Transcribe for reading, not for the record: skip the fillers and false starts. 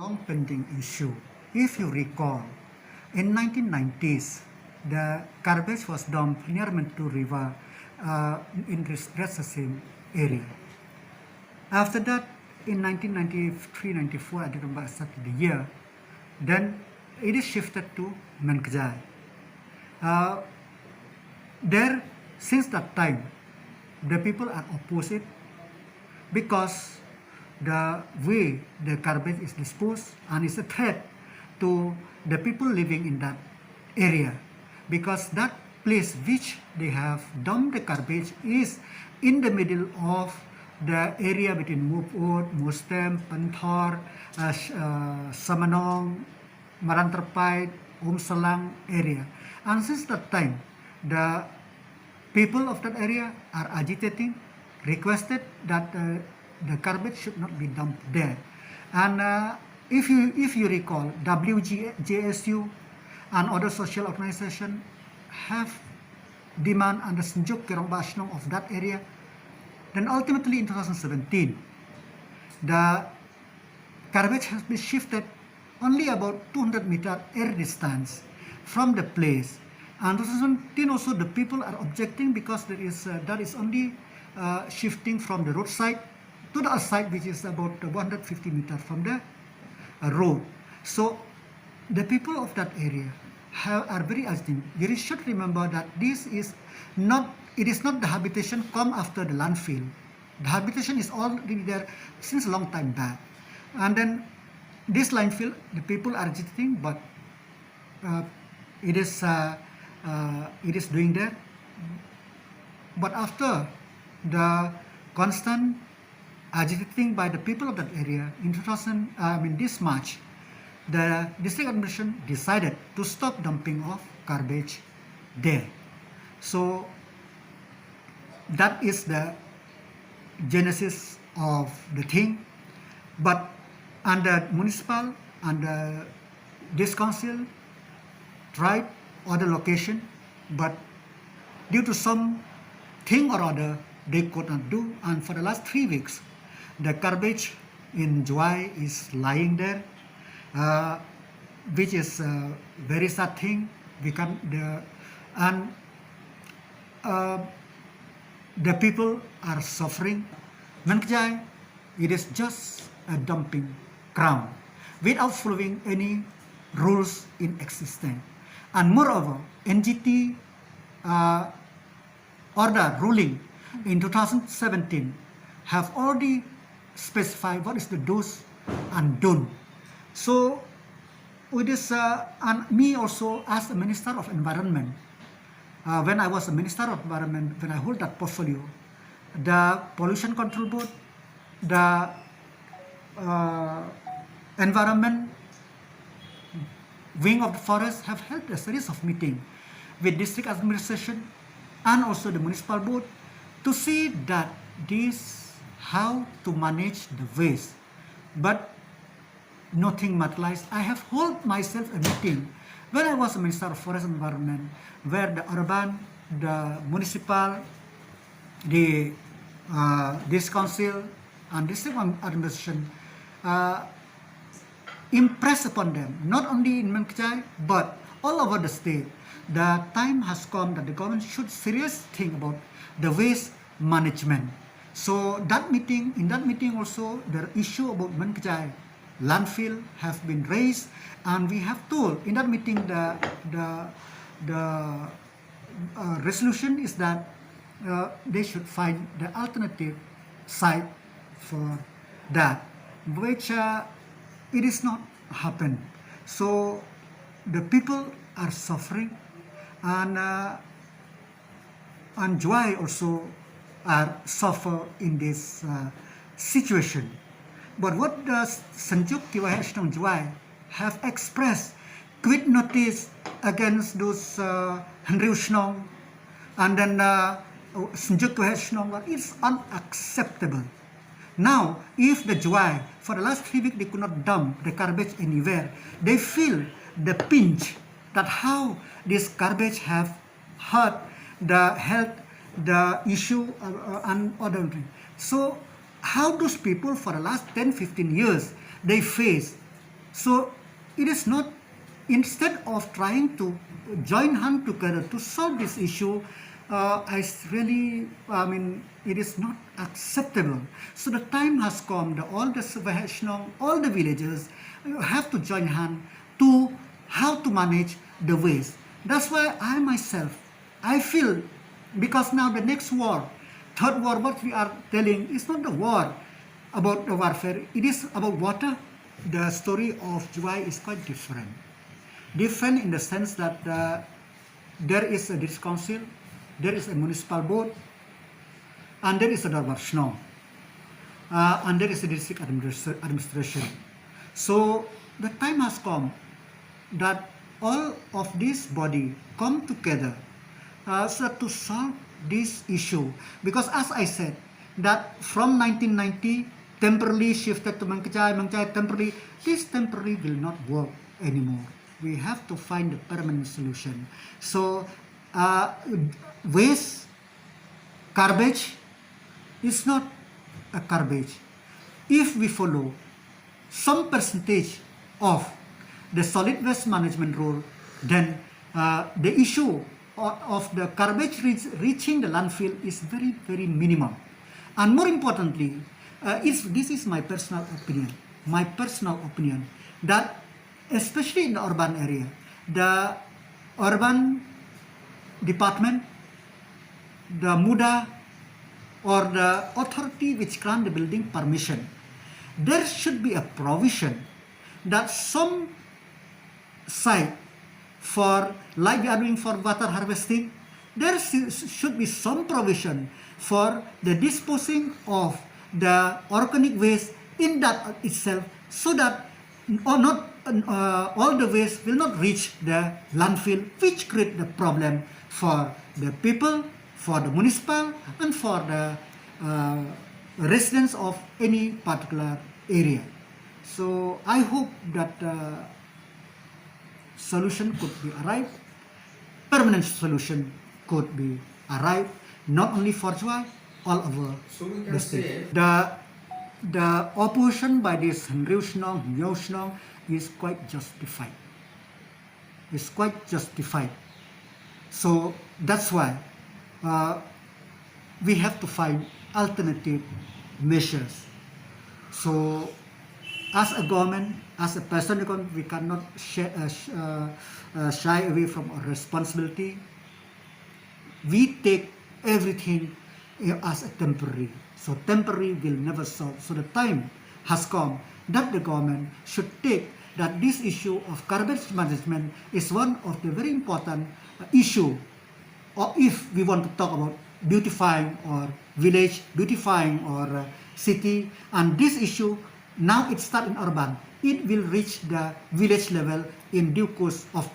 long pending issue. If you recall, in 1990s, the garbage was dumped near Myntri River in this same area. After that, in 1993-94, I don't remember exactly the year, then it is shifted to Mynkjai. There, since that time, the people are opposite because the way the garbage is disposed and is a threat to the people living in that area, because that place which they have dumped the garbage is in the middle of the area between Muput, Mustem, Panthor, Samanong, Marantarpait, Umsalang area. And since that time, the people of that area are agitating, requested that the garbage should not be dumped there. And if you recall, WJSU and other social organizations have demand and the senjuk shnong of that area. Then ultimately in 2017, the garbage has been shifted only about 200 meter air distance from the place. And 2017 also the people are objecting because there is that is only shifting from the roadside to the side, which is about 150 meters from the road. So the people of that area are very agitated. You should remember that this is not, it is not the habitation come after the landfill. The habitation is already there since a long time back. And then this landfill, the people are agitating, but it is doing that. But after the constant agitating by the people of that area in this March, the district administration decided to stop dumping of garbage there. So that is the genesis of the thing. But under municipal and this council tried other location, but due to some thing or other they could not do, and for the last 3 weeks the garbage in Jowai is lying there, which is a very sad thing. The people are suffering. Mynkjai, it is just a dumping ground without following any rules in existence. And moreover, NGT order ruling in 2017 have already specified what is the do's and don't. So with this, and me also as a Minister of Environment, when I was a Minister of Environment, when I hold that portfolio, the Pollution Control Board, the Environment Wing of the Forest have held a series of meetings with district administration and also the municipal board to see that this how to manage the waste. But nothing materialized. I have held myself a meeting when I was a Minister of Forest and Environment, where the urban, the municipal, the this council and district administration impress upon them, not only in Mynkjai but all over the state. The time has come that the government should seriously think about the waste management. So that meeting, in that meeting also, the issue about Mynkjai landfill have been raised, and we have told in that meeting the resolution is that they should find the alternative site for that, which it is not happened. So the people are suffering, and Jowai also are suffer in this situation. But what does Senjuk Shnong Jowai have expressed quit notice against those Shnong, and then Senjuk Shnong is unacceptable. Now, if the Jowai, for the last 3 weeks, they could not dump the garbage anywhere, they feel the pinch that how this garbage have hurt the health, the issue, and other things. So, how those people for the last 10-15 years, they face So it is not, instead of trying to join hands together to solve this issue, it is not acceptable. So the time has come that all the shnong, all the villages have to join hands to how to manage the waste. That's why I myself, I feel, because now the next war, third war, what we are telling is not the war about the warfare, it is about water. The story of Jowai is quite different. Different in the sense that there is a district council, there is a municipal board, and there is a Darbar Shnong, and there is a district administration. So the time has come that all of this body come together so to solve this issue. Because as I said, that from 1990, temporarily shifted to Mynkjai temporarily, this temporary will not work anymore. We have to find a permanent solution. So waste, garbage is not a garbage. If we follow some percentage of the solid waste management rule, then the issue of the garbage reaching the landfill is very, very minimum. And more importantly, this is my personal opinion, that especially in the urban area, the urban department, the MUDA, or the authority which grant the building permission, there should be a provision that some site for, like we are doing for water harvesting, there should be some provision for the disposing of the organic waste in that itself, so that all the waste will not reach the landfill, which create the problem for the people, for the municipal, and for the residents of any particular area. So I hope that solution could be arrived, permanent solution could be arrived, not only for Jowai, all over the state. The opposition by this shnong is quite justified. It's quite justified. So that's why we have to find alternative measures. So as a government, as a person, we cannot shy away from our responsibility. We take everything as a temporary. So temporary will never solve. So the time has come that the government should take that this issue of garbage management is one of the very important issue, or if we want to talk about beautifying or village, beautifying or city, and this issue, now it starts in urban, it will reach the village level in due course of